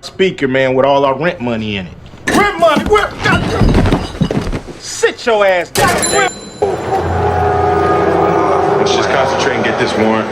speaker, man, with all our rent money in it. Rent money? Where? Sit your ass down. Let's just concentrate and get this warrant.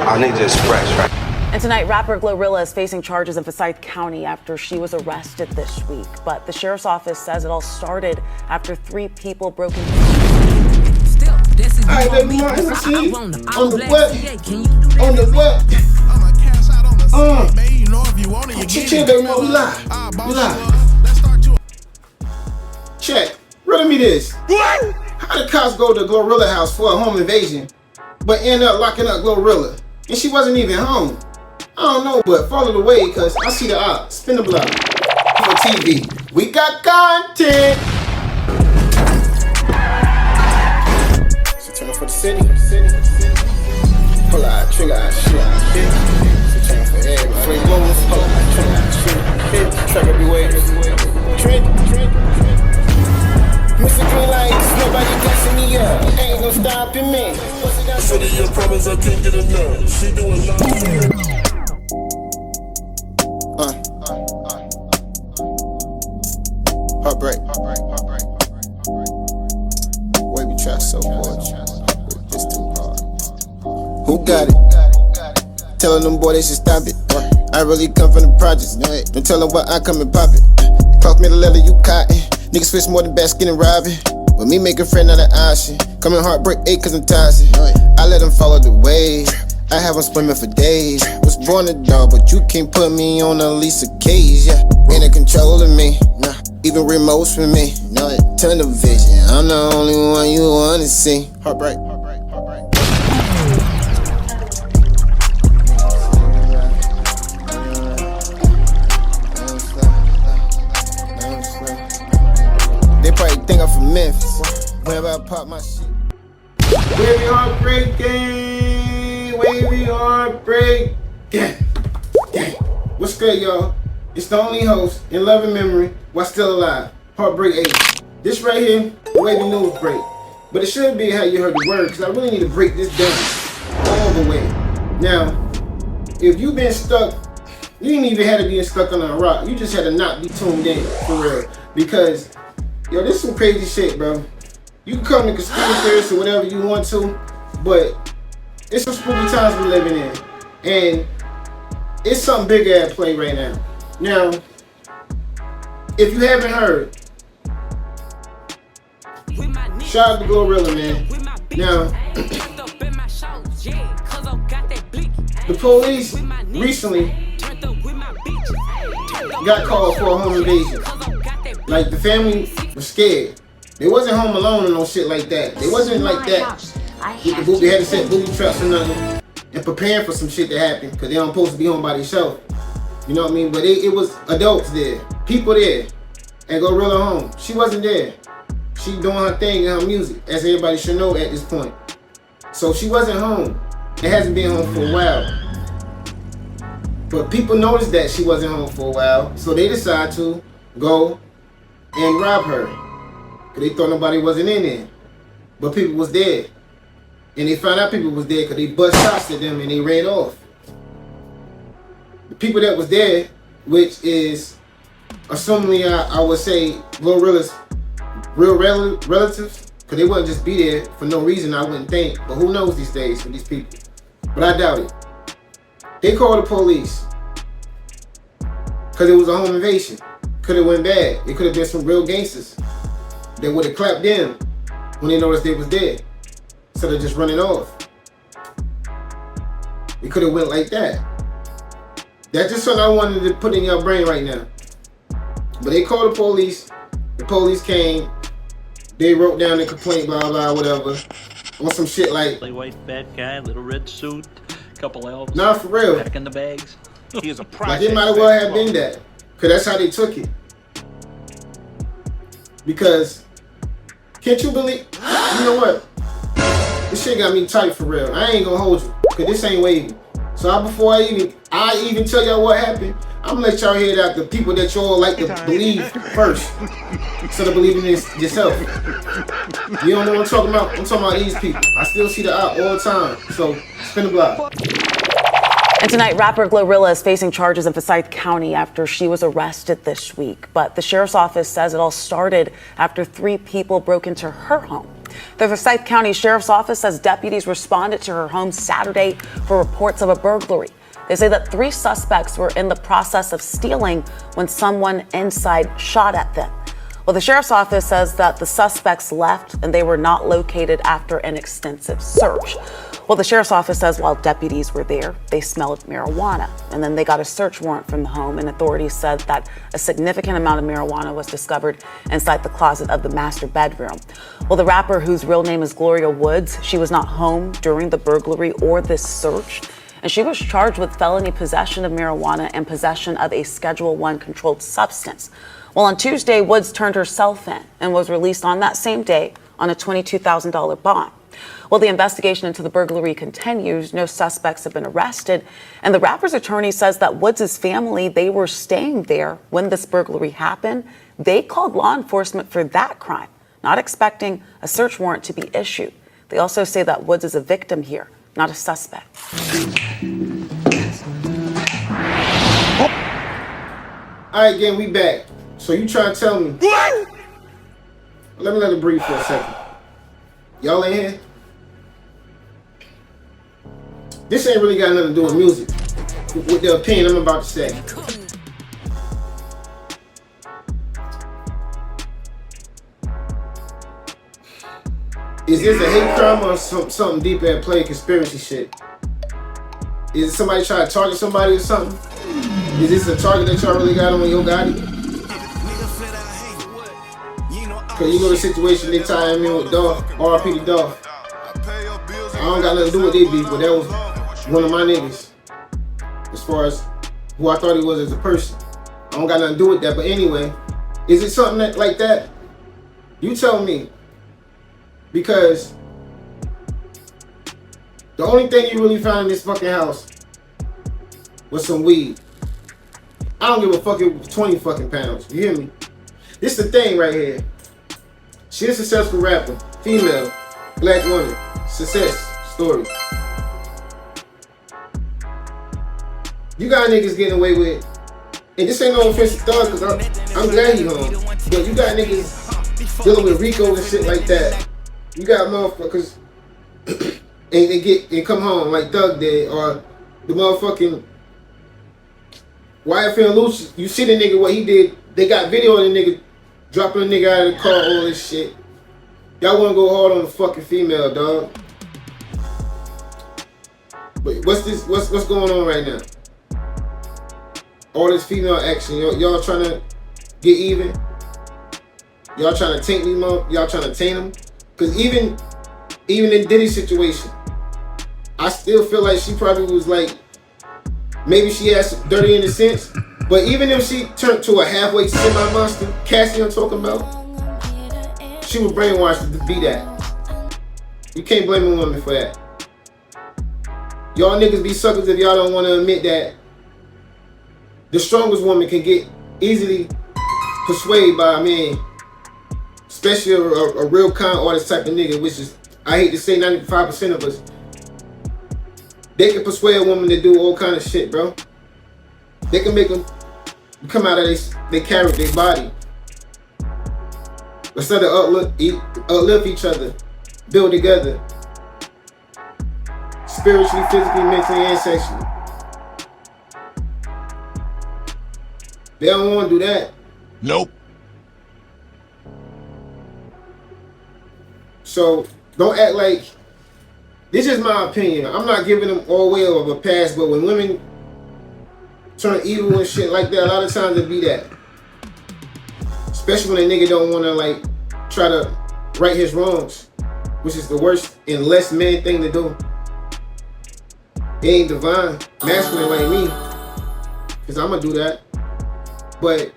I need to express, right? And tonight, rapper GloRilla is facing charges in Forsyth County after she was arrested this week. But the sheriff's office says it all started after 3 people broke into Alright, baby, on the what? On the what? Chill, baby, we live. Check. Riddle me this. How did cops go to GloRilla house for a home invasion, but end up locking up GloRilla? And she wasn't even home. I don't know, but follow the way, cause I see the op. Spin the block. For TV. We got content. Turn for the city. Pull out, trigger out, shoot out, hit. Turn for every free moments. Pull out, trigger out, shoot, hit. Track everywhere. Trick. Mr. Green Lights, nobody gassing me up. Ain't no stopping me. City of promise, I can't get enough. She doing nothing. Heartbreak. Wavy trap so hard. It's too hard. Who got it? Telling them boy they should stop it. I really come from the projects. Don't tell them why I come and pop it. Cloth me the leather, you cotton. Niggas switch more than basket and robbing. But me make a friend not an option. Coming heartbreak 8 cause I'm toxic. I let them follow the wave. I have them swimming for days. Was born a dog, but you can't put me on a lease of cage. Yeah, ain't in control of me. Nah, even remotes for me. No, tunnel vision. I'm the only one you wanna see. Heartbreak. They probably think I'm from Memphis. Whenever I pop my shit. Wavy HeartBreak Gang. Wavy HeartBreak Gang. What's good, y'all? It's the only host in love and memory while still alive. Heartbreak 8. This right here, Wavy News Break. But it should be how you heard the word, because I really need to break this down all the way. Now, if you've been stuck, you didn't even have to be stuck on a rock. You just had to not be tuned in, for real. Because, yo, this is some crazy shit, bro. You can call me conspiracy theorist or whatever you want to, but it's some spooky times we're living in. And it's something bigger at play right now. Now, if you haven't heard, shout out to GloRilla, man. Now, the police recently got called for a home invasion. Like, the family was scared. They wasn't home alone or no shit like that. They wasn't like that. They had to set booby traps or nothing and preparing for some shit to happen because they don't supposed to be home by themselves. You know what I mean? But it was adults there, people there, and GloRilla home. She wasn't there. She doing her thing in her music, as everybody should know at this point. So she wasn't home. It hasn't been home for a while. But people noticed that she wasn't home for a while, so they decided to go and rob her. They thought nobody wasn't in there. But people was there. And they found out people was there because they bust shots at them and they ran off. The people that was there, which is, assuming I would say GloRilla's real relatives, because they wouldn't just be there for no reason, I wouldn't think. But who knows these days with these people. But I doubt it. They called the police because it was a home invasion. Could have went bad. It could have been some real gangsters. They would have clapped them when they noticed they was dead, instead of just running off. It could have went like that. That's just something I wanted to put in your brain right now. But they called the police. The police came. They wrote down the complaint, blah, blah, whatever. On some shit like... White bad guy, little red suit, couple elves. Nah, for real. Back in the bags. He is a like, it might as well have been that. Because that's how they took it. Because... Can't you believe? You know what? This shit got me tight for real. I ain't gonna hold you, cause this ain't Wavy. So before I even tell y'all what happened, I'm gonna let y'all hear that the people that y'all like to believe first, instead of believing this yourself. You don't know what I'm talking about? I'm talking about these people. I still see the out all the time. So spin the block. And tonight, rapper GloRilla is facing charges in Forsyth County after she was arrested this week. But the sheriff's office says it all started after 3 people broke into her home. The Forsyth County Sheriff's Office says deputies responded to her home Saturday for reports of a burglary. They say that 3 suspects were in the process of stealing when someone inside shot at them. Well, the sheriff's office says that the suspects left and they were not located after an extensive search. Well, the sheriff's office says while deputies were there, they smelled marijuana, and then they got a search warrant from the home, and authorities said that a significant amount of marijuana was discovered inside the closet of the master bedroom. Well, the rapper, whose real name is Gloria Woods, she was not home during the burglary or this search, and she was charged with felony possession of marijuana and possession of a Schedule I controlled substance. Well, on Tuesday, Woods turned herself in and was released on that same day on a $22,000 bond. Well, the investigation into the burglary continues. No suspects have been arrested. And the rapper's attorney says that Woods' family, they were staying there when this burglary happened. They called law enforcement for that crime, not expecting a search warrant to be issued. They also say that Woods is a victim here, not a suspect. All right, gang, we back. So you trying to tell me? What? Let me let it breathe for a second. Y'all in here? This ain't really got nothing to do with music. With the opinion I'm about to say. Is this a hate crime or something deeper at play, conspiracy shit? Is it somebody trying to target somebody or something? Is this a target that y'all really got on Yo Gotti? Cause you know the situation they tie him in with Dolph, RP to Dolph. I don't got nothing to do with they beef, but that was one of my niggas. As far as who I thought he was as a person. I don't got nothing to do with that, but anyway. Is it something that, like that? You tell me. Because the only thing you really found in this fucking house was some weed. I don't give a fuck if it was 20 fucking pounds. You hear me? This is the thing right here. She's a successful rapper, female, black woman, success story. You got niggas getting away with, and this ain't no offense to Thug, cause I'm glad he home. But you got niggas dealing with Rico and shit like that. You got motherfuckers and come home like Thug did, or the motherfucking YFL and Lucy. You see the nigga what he did? They got video of the nigga dropping a nigga out of the car, all this shit. Y'all wanna go hard on the fucking female, dog. But what's going on right now? All this female action, y'all trying to get even? Y'all trying to taint these y'all trying to taint them? Cause even in Diddy's situation, I still feel like she probably was like, maybe she had some dirty innocence. But even if she turned to a halfway semi-monster, Cassie I'm talking about, she was brainwashed to be that. You can't blame a woman for that. Y'all niggas be suckers if y'all don't want to admit that the strongest woman can get easily persuaded by a man, especially a real con artist type of nigga, which is, I hate to say 95% of us. They can persuade a woman to do all kind of shit, bro. They can make them come out of they character, their body. Instead of uplift each other, build together. Spiritually, physically, mentally, and sexually. They don't want to do that. Nope. So, don't act like, this is my opinion. I'm not giving them all way of a pass, but when women turn evil and shit like that, a lot of times it be that. Especially when a nigga don't want to like try to right his wrongs, which is the worst and less man thing to do. He ain't divine, masculine like me, cause I'ma do that. But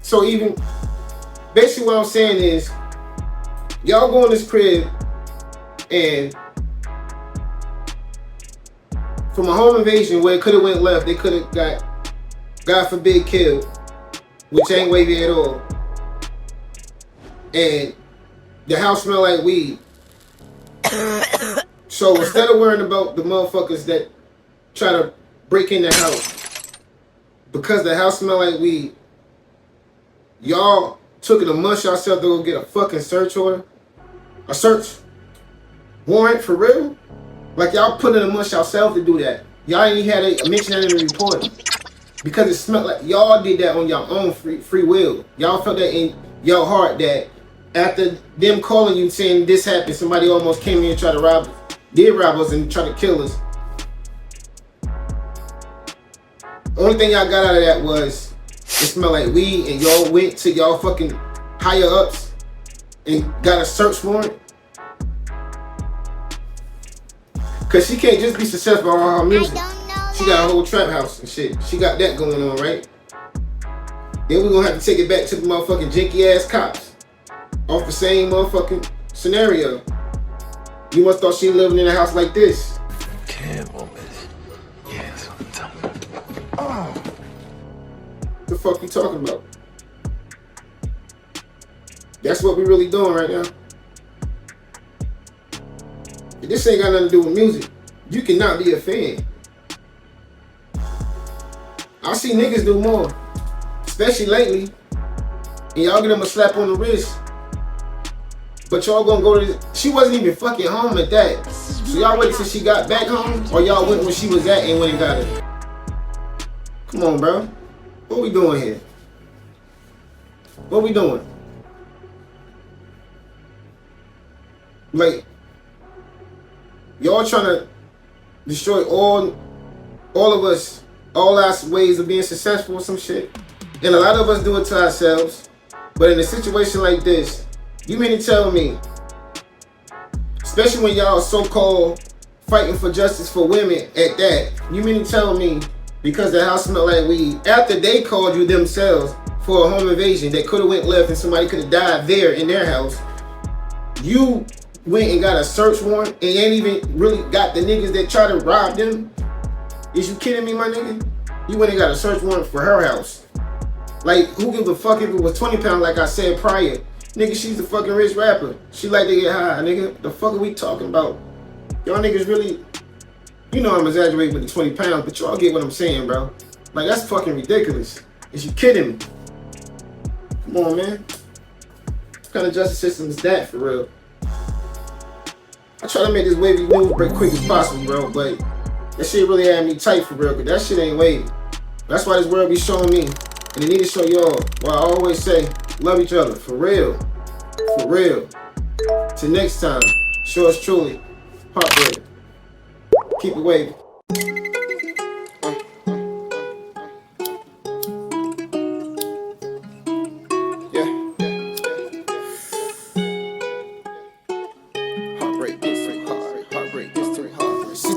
so even basically what I'm saying is, y'all go in this crib and from a home invasion where it could have went left, they could have got, God forbid, killed, which ain't wavy at all. And the house smell like weed. So instead of worrying about the motherfuckers that try to break in the house because the house smell like weed, y'all took it amongst yourself to go get a fucking search order, a search warrant for real. Like y'all put it amongst yourself to do that. Y'all ain't had a mention that in the report because it smelled like y'all did that on your own free will. Y'all felt that in your heart that after them calling you saying this happened, somebody almost came in and tried to rob us and try to kill us. Only thing y'all got out of that was it smelled like weed, and y'all went to y'all fucking higher ups and got a search warrant. Cause she can't just be successful on her music. She got a whole trap house and shit. She got that going on, right? Then we're gonna have to take it back to the motherfucking janky ass cops off the same motherfucking scenario. You must thought she living in a house like this. Okay, woman. Yes, Oh. The fuck you talking about? That's what we really doing right now. This ain't got nothing to do with music. You cannot be a fan. I see niggas do more, especially lately, and y'all get them a slap on the wrist. But y'all gonna go to she wasn't even fucking home at that. So y'all waited till she got back home, or y'all went when she was at and went and got her? Come on, bro. What we doing here? What we doing? Like, y'all trying to destroy all of us, all our ways of being successful or some shit. And a lot of us do it to ourselves. But in a situation like this, you mean to tell me, especially when y'all so-called fighting for justice for women at that, you mean to tell me because the house smelled like weed, after they called you themselves for a home invasion that could have went left and somebody could have died there in their house, you went and got a search warrant and ain't even really got the niggas that try to rob them? Is you kidding me, my nigga? You went and got a search warrant for her house. Like, who gives a fuck if it was 20 pounds like I said prior? Nigga, she's the fucking rich rapper. She like to get high, nigga. The fuck are we talking about? Y'all niggas really, you know I'm exaggerating with the 20 pounds, but y'all get what I'm saying, bro. Like, that's fucking ridiculous. Is you kidding me? Come on, man. What kind of justice system is that, for real? I try to make this wavy news break quick as possible, bro, but that shit really had me tight, for real, because that shit ain't wavy. That's why this world be showing me, and they need to show y'all. Why I always say, love each other, for real. For real. Till next time, yours truly, Heartbreak. Keep it wavy.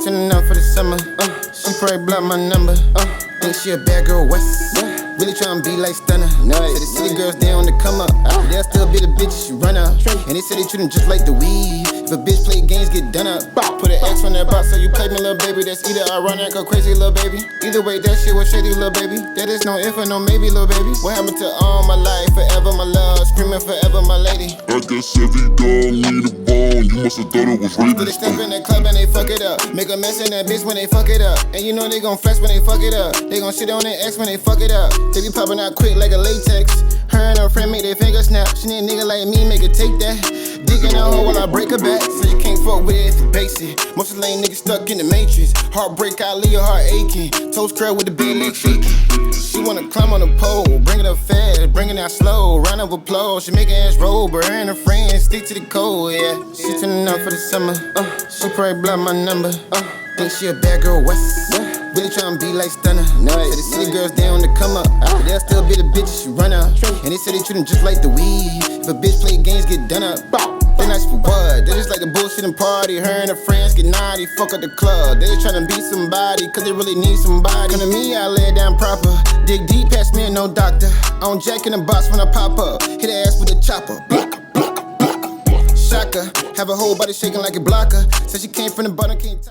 Turning up for the summer, she probably block my number. Think she a bad girl, West. Really tryna be like Stunner. Say the city girls, they on the come up. They'll still be the bitch she run up. And they say they treat them just like the weed. If a bitch play games, get done up. Put an X on that box, so you play me, little baby. That's either ironic or crazy, little baby. Either way, that shit was shady, little baby. That is no if or no maybe, little baby. What happened to all my life? Forever my love, screaming forever my lady. I guess every dog need a bone. You must have thought it was Did they step in the club and they fuck it up? Make a mess in that bitch when they fuck it up. And you know they gon' flex when they fuck it up. They gon' shit on their ex when they fuck it up. They be popping out quick like a latex. Her and her friend make their finger snap. She need a nigga like me, make her take that. Digging a hole while I break her back. So you can't fuck with it if it's basic. Most of the lame niggas stuck in the matrix. Heartbreak, I leave your heart aching. Toast curl with the big leg shaking. She wanna climb on the pole, bring it up fast, bring it out slow. Round of applause, she make her ass roll, but her and her friends stick to the code, yeah. She turning up for the summer, she probably block my number. Think she a bad girl, West. Really tryna be like Stunner. Say the city girls, they on the come up. But they'll still be the bitches she run up. And they say they treat them just like the weed. If a bitch play games, get done up. They nice for what? They just like the bullshit and party. Her and her friends get naughty, fuck up the club. They just tryna be somebody, cause they really need somebody. Come to me, I lay it down proper. Dig deep past me and no doctor. On Jack in the box when I pop up. Hit her ass with a chopper. Shocker. Have her whole body shaking like a blocker. Said she came from the bottom, can't